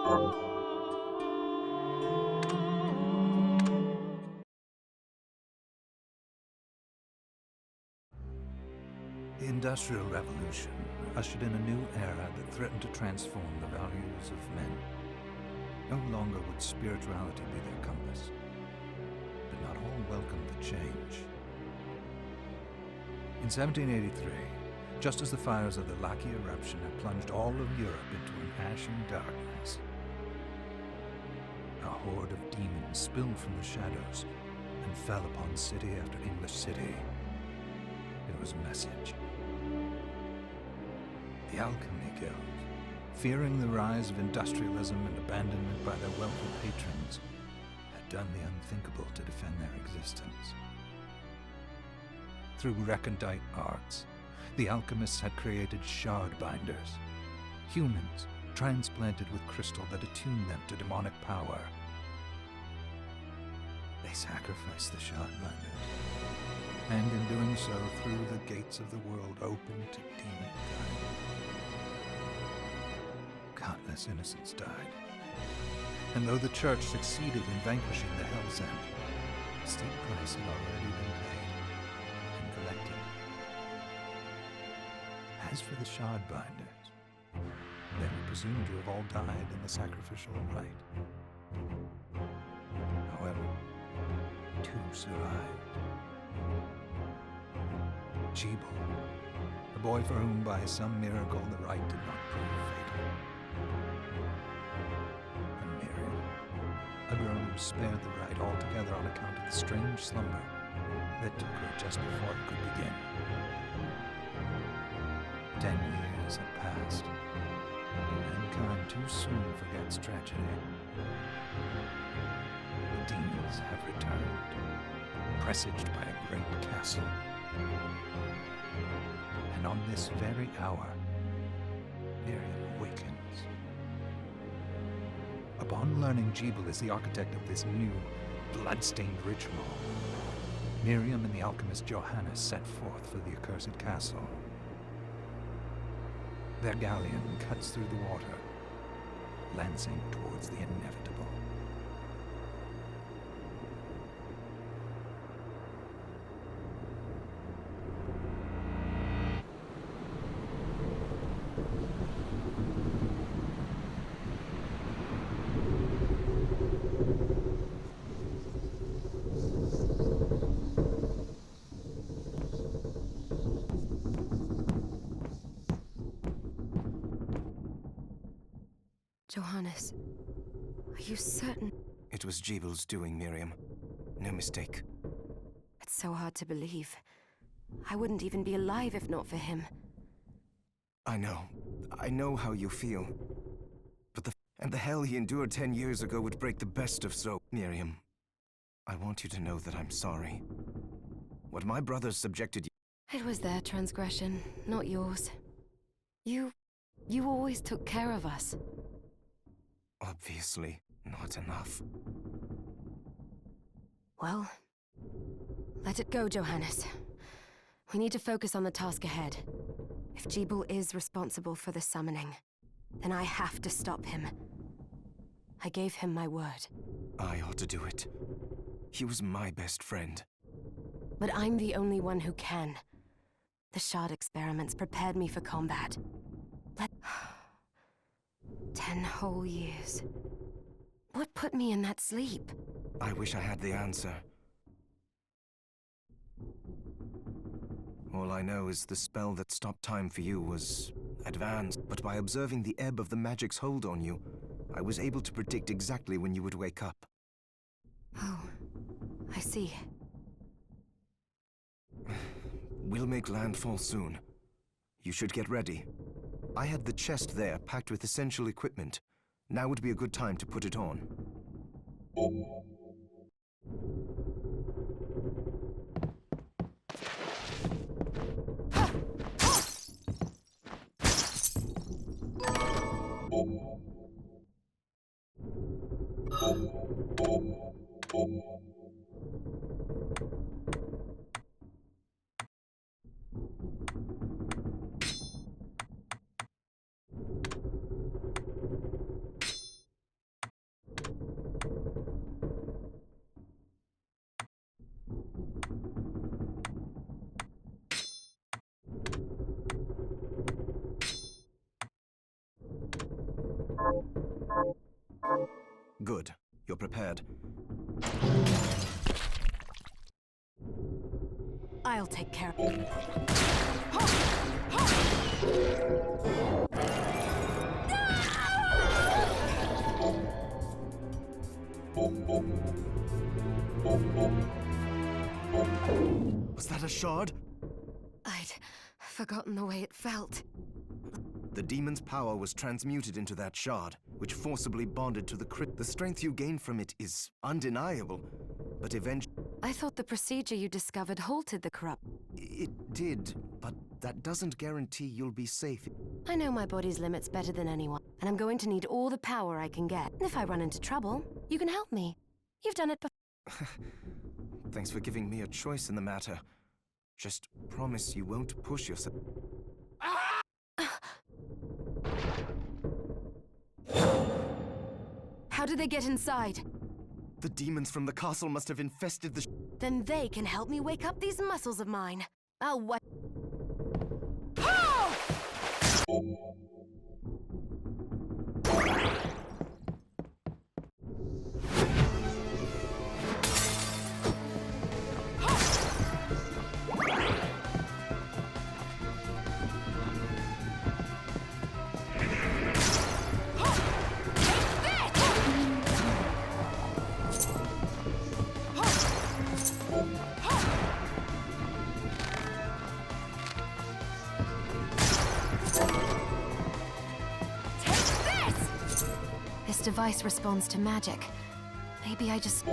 The Industrial Revolution ushered in a new era that threatened to transform the values of men. No longer would spirituality be their compass, but not all welcomed the change. In 1783, just as the fires of the Laki eruption had plunged all of Europe into an ashen darkness, a horde of demons spilled from the shadows and fell upon city after English city. It was a message. The Alchemy Guild, fearing the rise of industrialism and abandonment by their wealthy patrons, had done the unthinkable to defend their existence. Through recondite arts, the alchemists had created shard binders, humans transplanted with crystal that attuned them to demonic power. They sacrificed the shard binders, and in doing so threw the gates of the world open to demonkind. Countless innocents died, and though the Church succeeded in vanquishing the Hell's End, a steep price had already been paid and collected. As for the shard binders, they were presumed to have all died in the sacrificial rite. However, two survived. Jebel, a boy for whom by some miracle the rite did not prove fatal. And Miriam, a girl who spared the rite altogether on account of the strange slumber that took her just before it could begin. 10 years had passed, and mankind too soon forgets tragedy. The demons have returned, presaged by a great castle. And on this very hour, Miriam awakens. Upon learning Jebel is the architect of this new, bloodstained ritual, Miriam and the alchemist Johannes set forth for the accursed castle. Their galleon cuts through the water, lancing towards the inevitable. Johannes, are you certain? It was Jebel's doing, Miriam. No mistake. It's so hard to believe. I wouldn't even be alive if not for him. I know how you feel. But the hell he endured 10 years ago would break the best of so. Miriam, I want you to know that I'm sorry. What my brothers subjected you... It was their transgression, not yours. You always took care of us. Obviously, not enough. Well, let it go, Johannes. We need to focus on the task ahead. If Jebel is responsible for the summoning, then I have to stop him. I gave him my word. I ought to do it. He was my best friend. But I'm the only one who can. The shard experiments prepared me for combat. 10 whole years. What put me in that sleep? I wish I had the answer. All I know is the spell that stopped time for you was advanced, but by observing the ebb of the magic's hold on you, I was able to predict exactly when you would wake up. Oh, I see. We'll make landfall soon. You should get ready. I had the chest there packed with essential equipment. Now would be a good time to put it on. Good. You're prepared. I'll take care of it. Was that a shard? I'd forgotten the way it felt. The demon's power was transmuted into that shard, which forcibly bonded to the crypt. The strength you gain from it is undeniable, but eventually... I thought the procedure you discovered halted the corrupt. It did, but that doesn't guarantee you'll be safe. I know my body's limits better than anyone, and I'm going to need all the power I can get. If I run into trouble, you can help me. You've done it before. Thanks for giving me a choice in the matter. Just promise you won't push yourself. How did they get inside? The demons from the castle must have infested the... Then they can help me wake up these muscles of mine. I'll what? This device responds to magic. Maybe I just...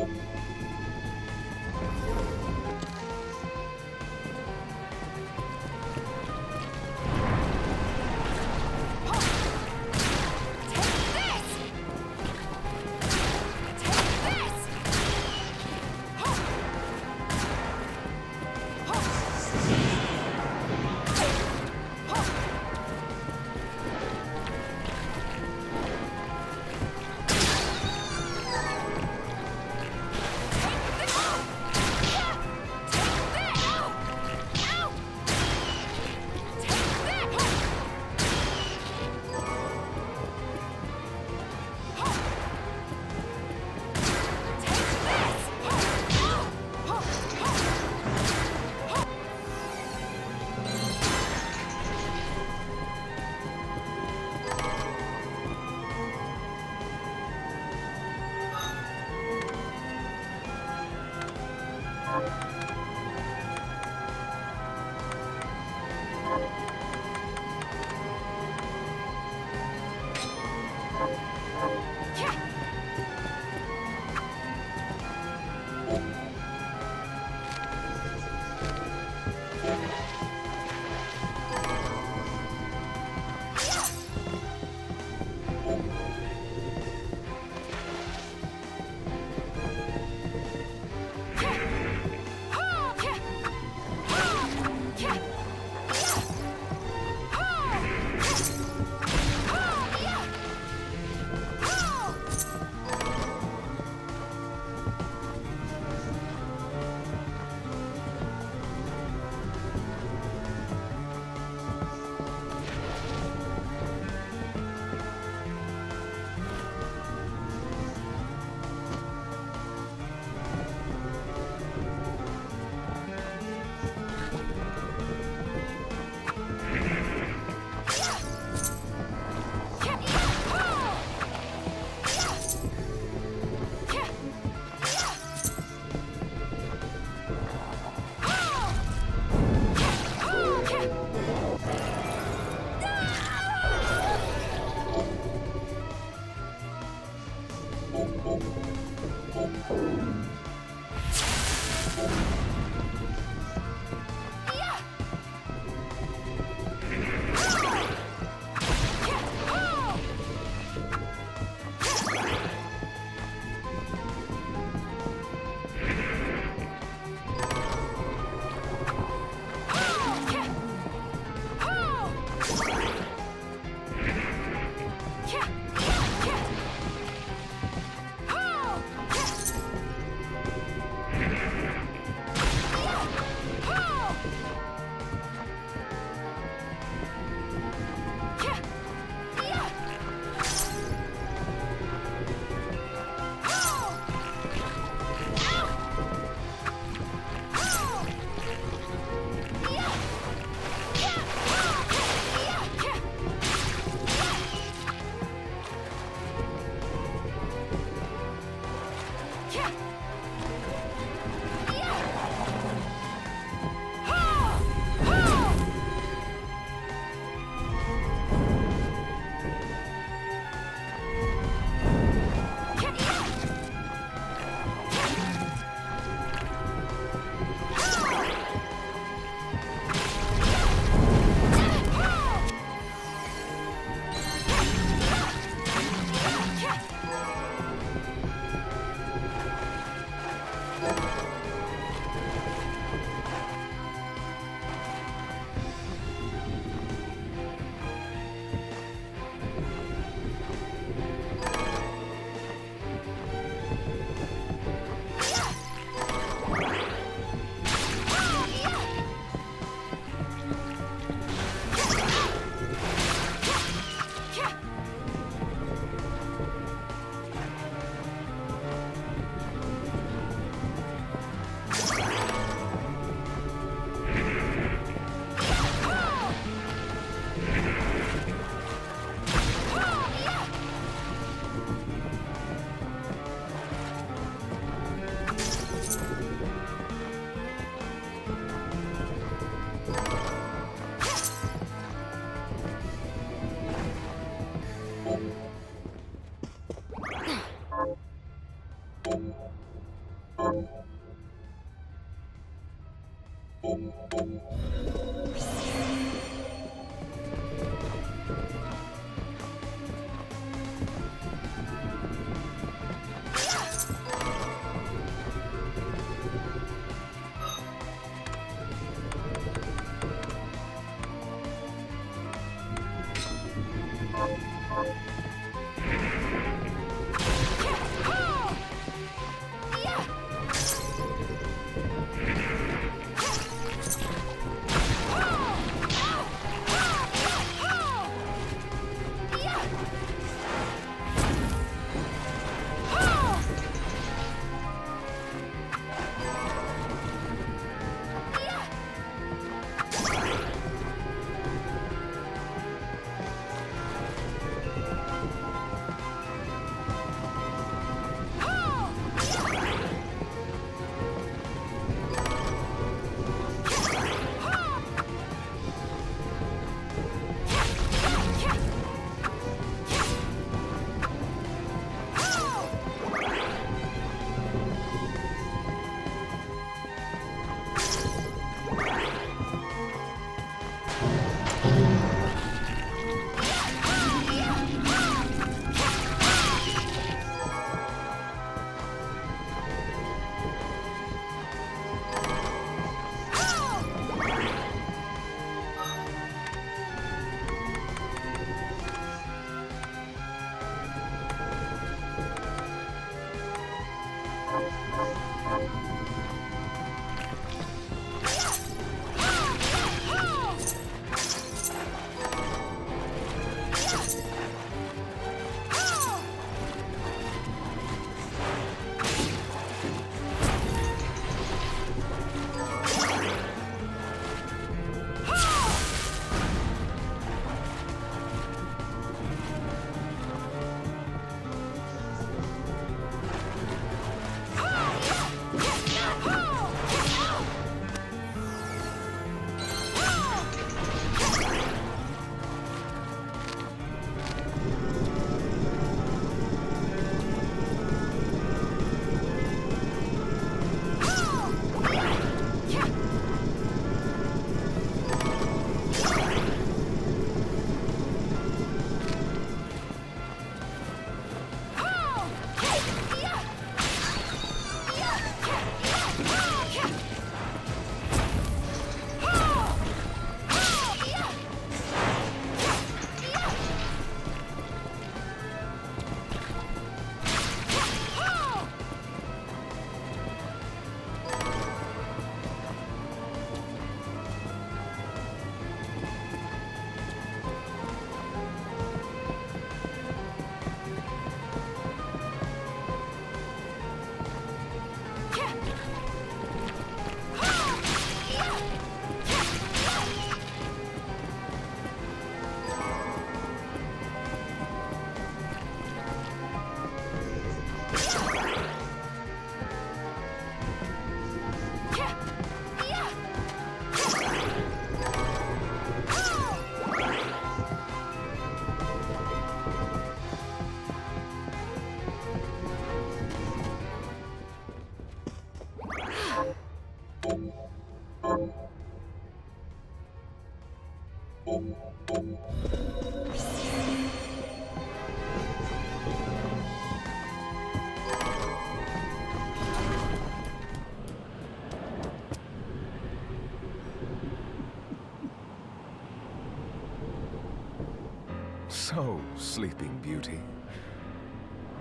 So, Sleeping Beauty.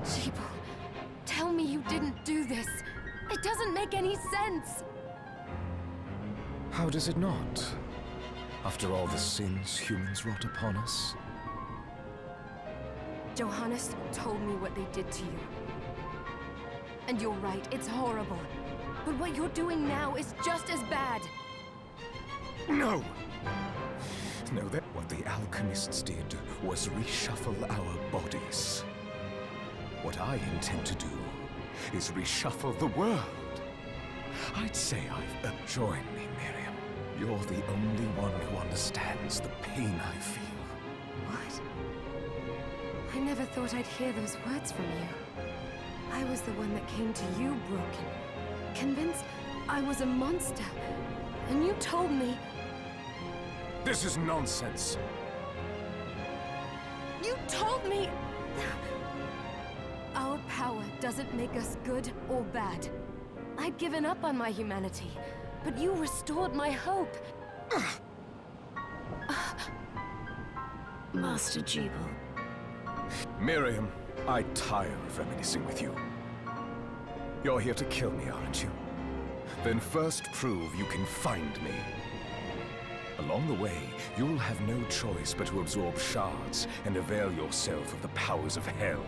Jeeble, tell me you didn't do this. It doesn't make any sense. How does it not? After all the sins humans wrought upon us? Johannes told me what they did to you. And you're right, it's horrible. But what you're doing now is just as bad. No! No, that what the alchemists did was reshuffle our bodies. What I intend to do is reshuffle the world. I'd say join me, Miriam. You're the only one who understands the pain I feel. What? I never thought I'd hear those words from you. I was the one that came to you broken, convinced I was a monster. And you told me... This is nonsense. You told me... Our power doesn't make us good or bad. I'd given up on my humanity, but you restored my hope. Master Jebel. Miriam, I tire of reminiscing with you. You're here to kill me, aren't you? Then first prove you can find me. Along the way, you'll have no choice but to absorb shards and avail yourself of the powers of hell.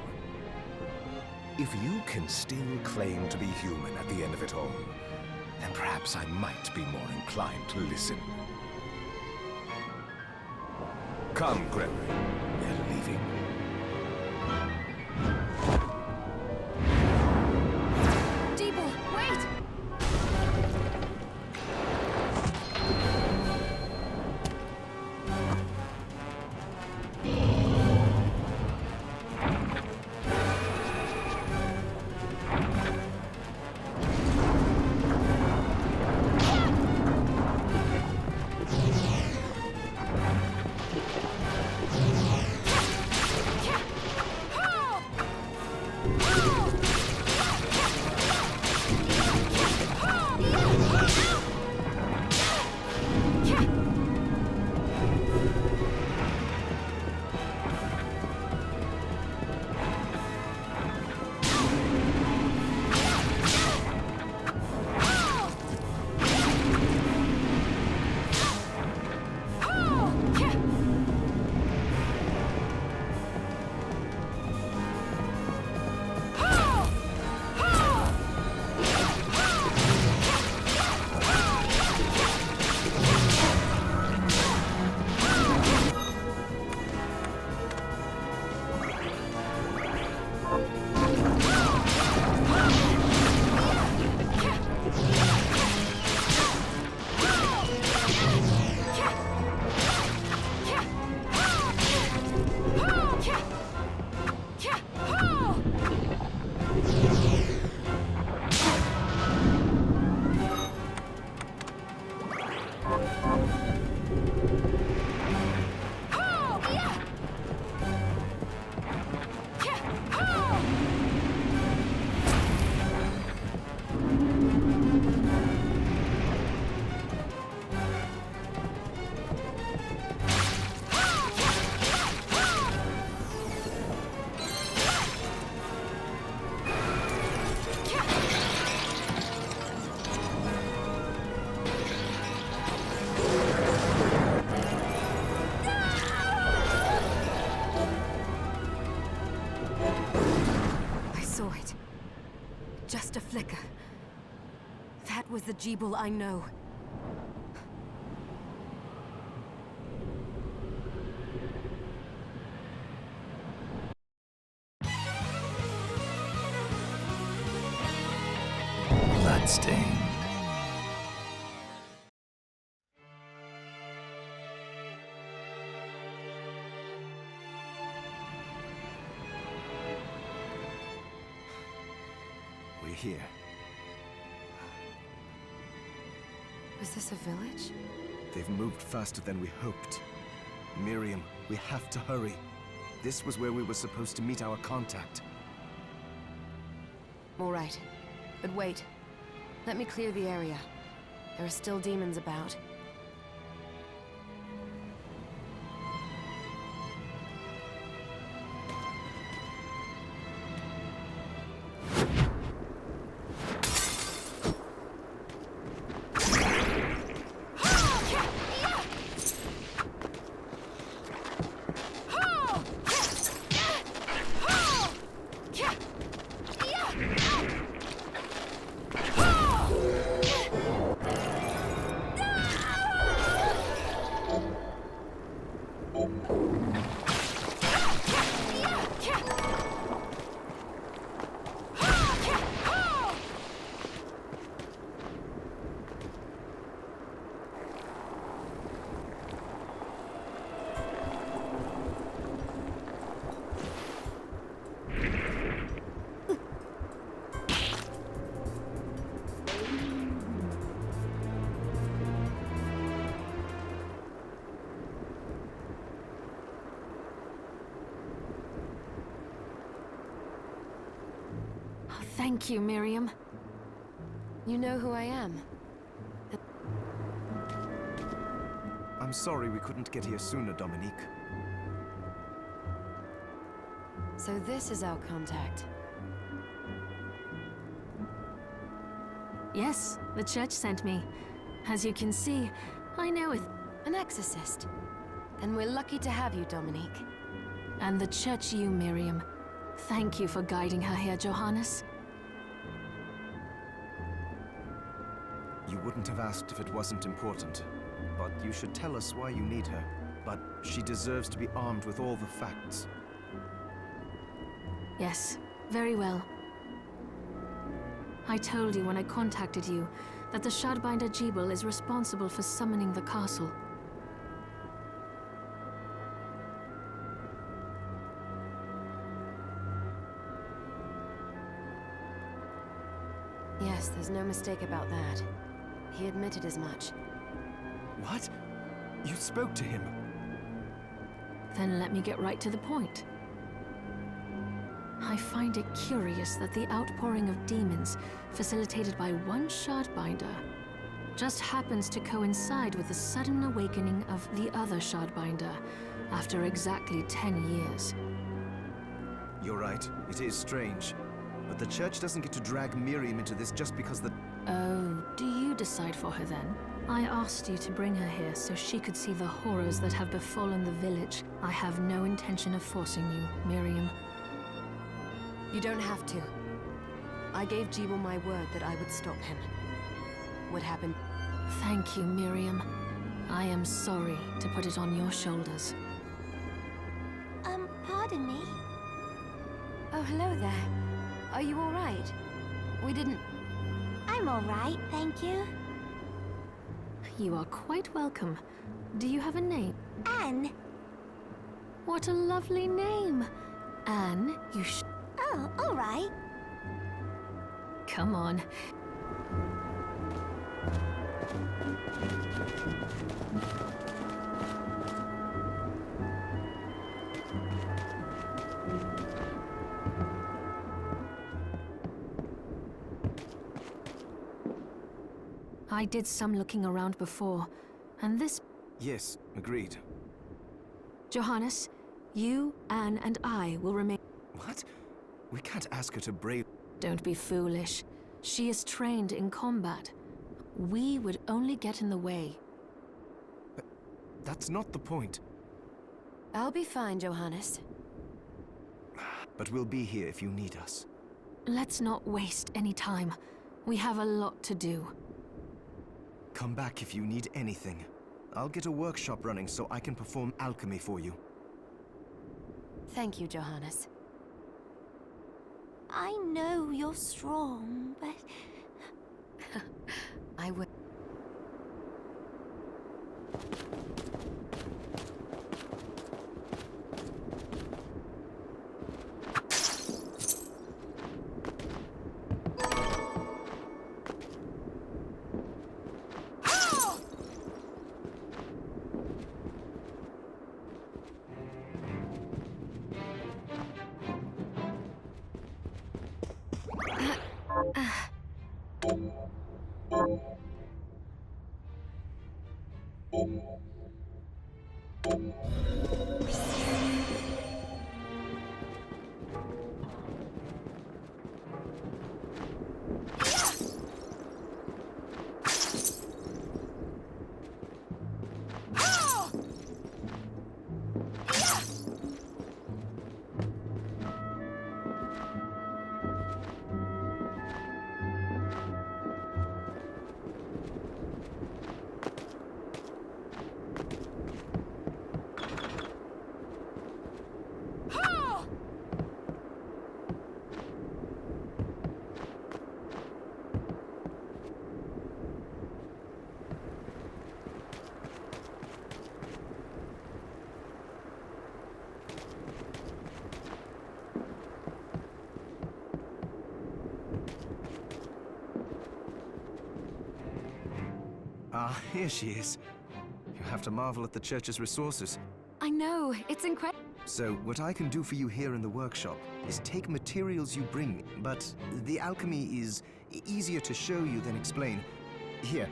If you can still claim to be human at the end of it all, then perhaps I might be more inclined to listen. Come, Gregory. We're leaving. Jebel, wait! Just a flicker. That was the Jebel I know. Bloodstained. We're here. Was this a village? They've moved faster than we hoped. Miriam, we have to hurry. This was where we were supposed to meet our contact. All right. But wait. Let me clear the area. There are still demons about. Thank you, Miriam. You know who I am? I'm sorry we couldn't get here sooner, Dominique. So this is our contact. Yes, the church sent me. As you can see, I know it. An exorcist. Then we're lucky to have you, Dominique. And the church you, Miriam. Thank you for guiding her here, Johannes. You wouldn't have asked if it wasn't important, but you should tell us why you need her. But she deserves to be armed with all the facts. Yes, very well. I told you when I contacted you that the Shardbinder Jebel is responsible for summoning the castle. Yes, there's no mistake about that. He admitted as much. What? You spoke to him? Then let me get right to the point. I find it curious that the outpouring of demons, facilitated by one Shardbinder, just happens to coincide with the sudden awakening of the other Shardbinder after exactly 10 years. You're right, it is strange. But the church doesn't get to drag Miriam into this just because the... Oh, do you decide for her then? I asked you to bring her here so she could see the horrors that have befallen the village. I have no intention of forcing you, Miriam. You don't have to. I gave Jebel my word that I would stop him. What happened? Thank you, Miriam. I am sorry to put it on your shoulders. Pardon me? Oh, hello there. Are you all right? We didn't... I'm all right, thank you. You are quite welcome. Do you have a name? Anne. What a lovely name! Anne, Oh, all right. Come on. I did some looking around before, and this... Yes, agreed. Johannes, you, Anne, and I will remain... What? We can't ask her to brave... Don't be foolish. She is trained in combat. We would only get in the way. But that's not the point. I'll be fine, Johannes. But we'll be here if you need us. Let's not waste any time. We have a lot to do. Come back if you need anything. I'll get a workshop running so I can perform alchemy for you. Thank you, Johannes. I know you're strong, but... I would... Ah, here she is. You have to marvel at the church's resources. I know, it's incredible. So, what I can do for you here in the workshop is take materials you bring me, but the alchemy is easier to show you than explain. Here.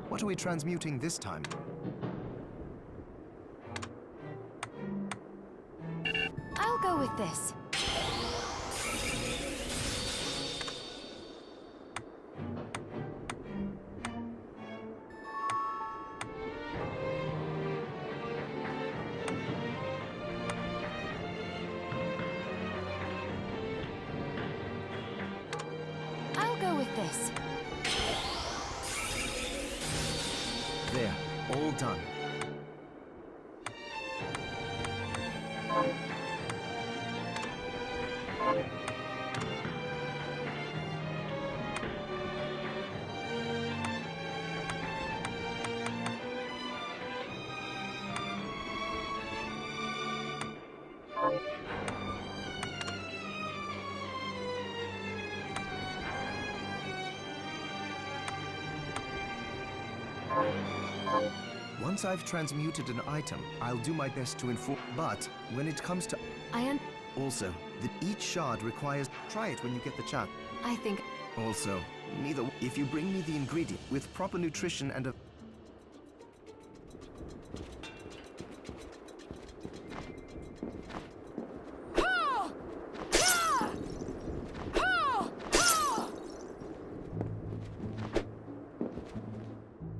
What are we transmuting this time? I'll go with this. I'll go with this. There, all done. Once I've transmuted an item, I'll do my best to inform. But when it comes to... Also, that each shard requires... Try it when you get the chance. I think... Also, if you bring me the ingredient with proper nutrition and a...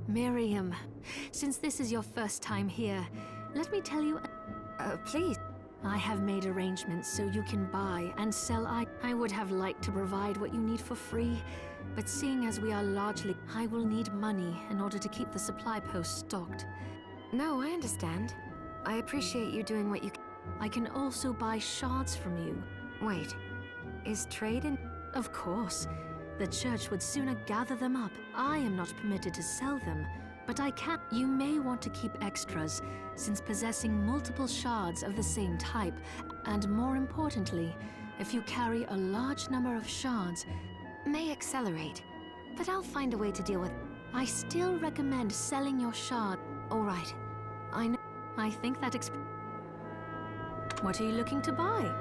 Miriam, since this is your first time here, let me tell you... please. I have made arrangements so you can buy and sell. I would have liked to provide what you need for free, but seeing as we are largely... I will need money in order to keep the supply post stocked. No, I understand. I appreciate you doing what you can. I can also buy shards from you. Wait, is trade in... Of course. The church would sooner gather them up. I am not permitted to sell them, but I can. You may want to keep extras, since possessing multiple shards of the same type, and more importantly, if you carry a large number of shards, May accelerate, but I'll find a way to deal with... I still recommend selling your shard. All right, I know... I think that What are you looking to buy?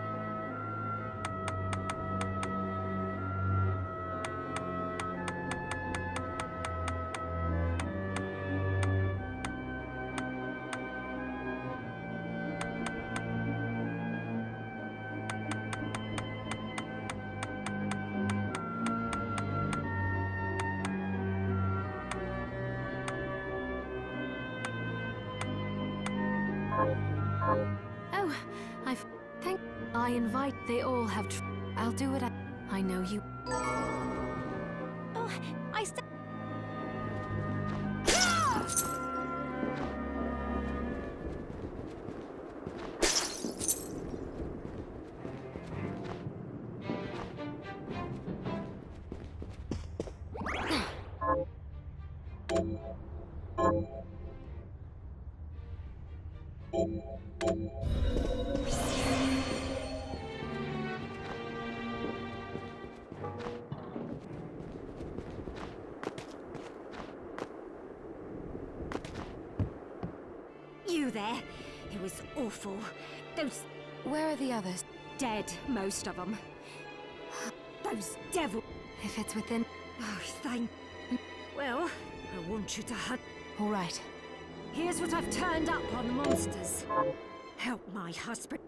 Oh, I invite. They all have. I'll do it. I know you. Oh, I still... You there? It was awful. Those Where are the others? dead, most of them. Those devil... If it's within... Oh, thank... Well, I want you to hunt... All right. Here's what I've turned up on the monsters. Help my husband.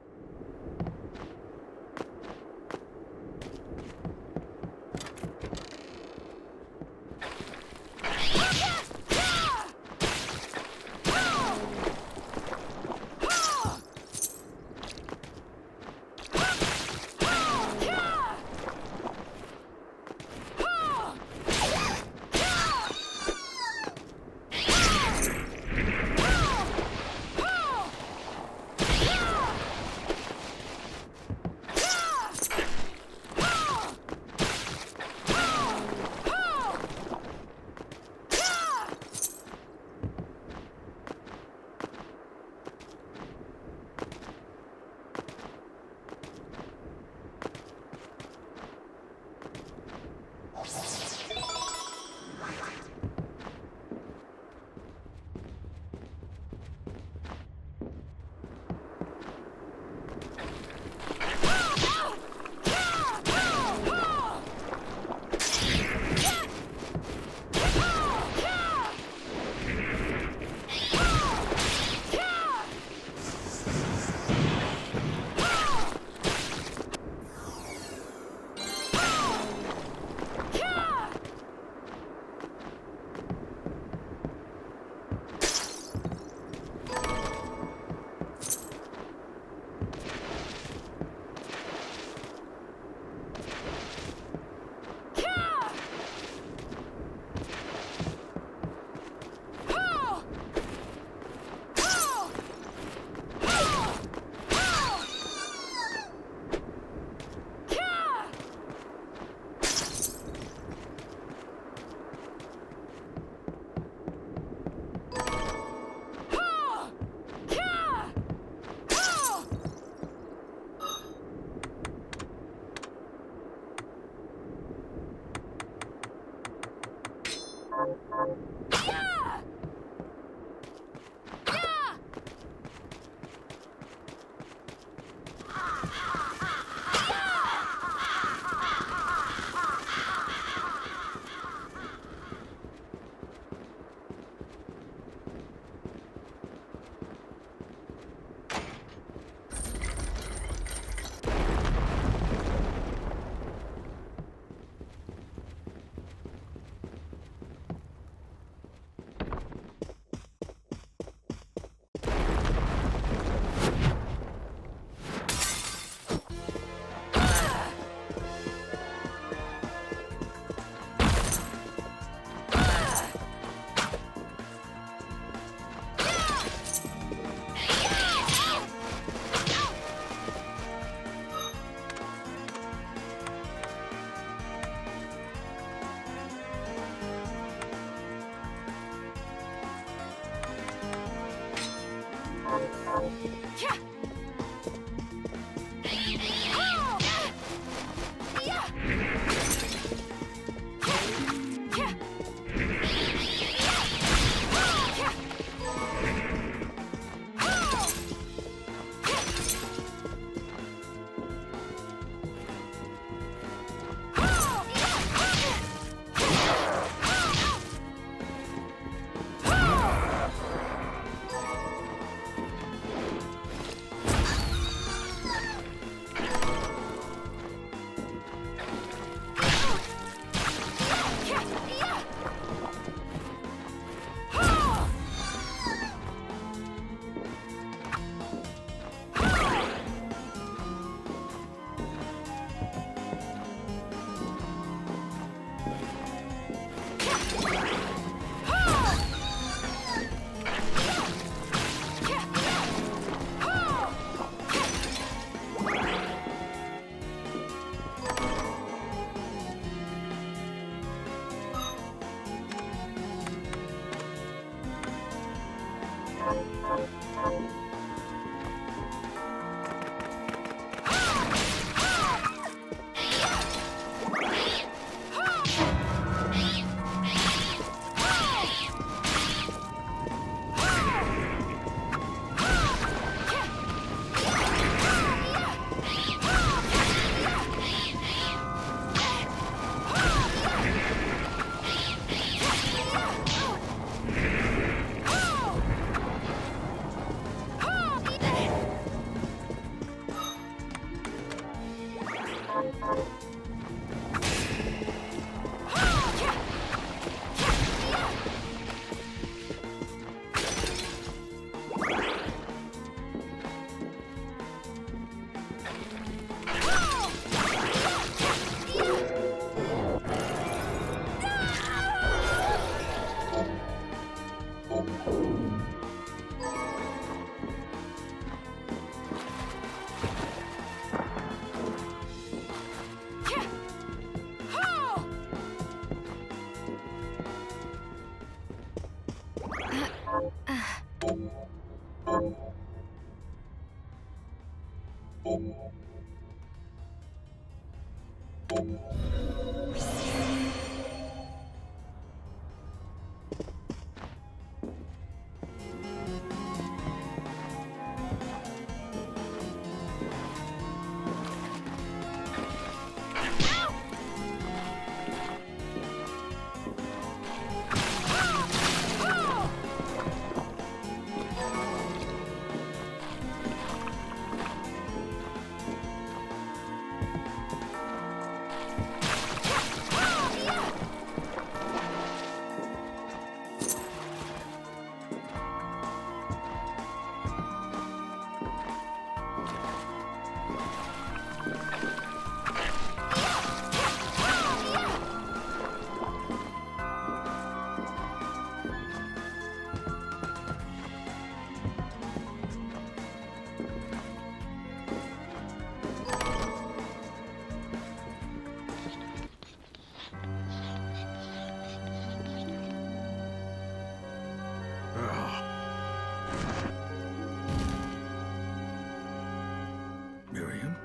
Miriam?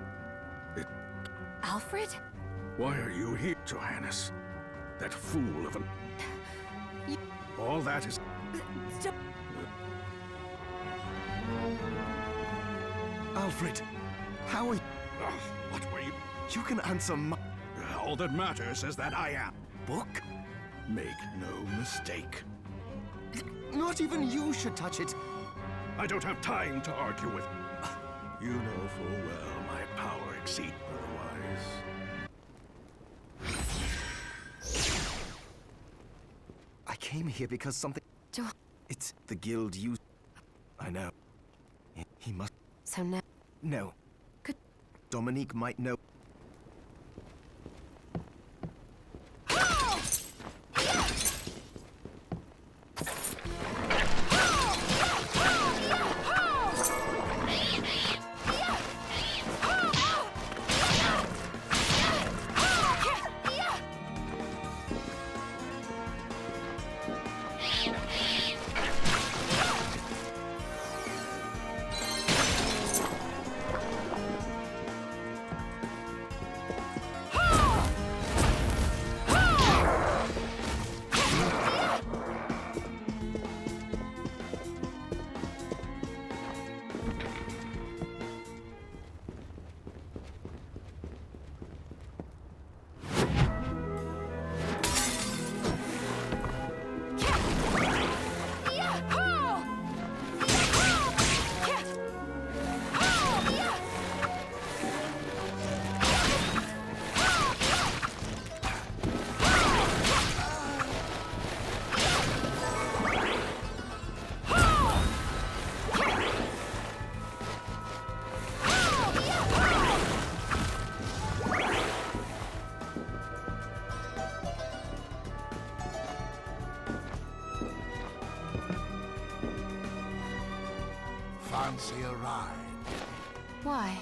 Alfred? Why are you here, Johannes? That fool of an... All that is... Alfred, how are you? What were you... You can answer my All that matters is that I am. book? Make no mistake. Not even you should touch it. I don't have time to argue with... You know full well my power exceeds otherwise. I came here because something... Jo- It's the guild you... I know. He must... So now... No. Could- Dominique might know. Fancy a ride? Why?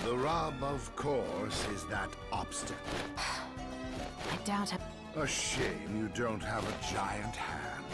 The rub, of course, is that obstacle. I doubt it. A shame you don't have a giant hand.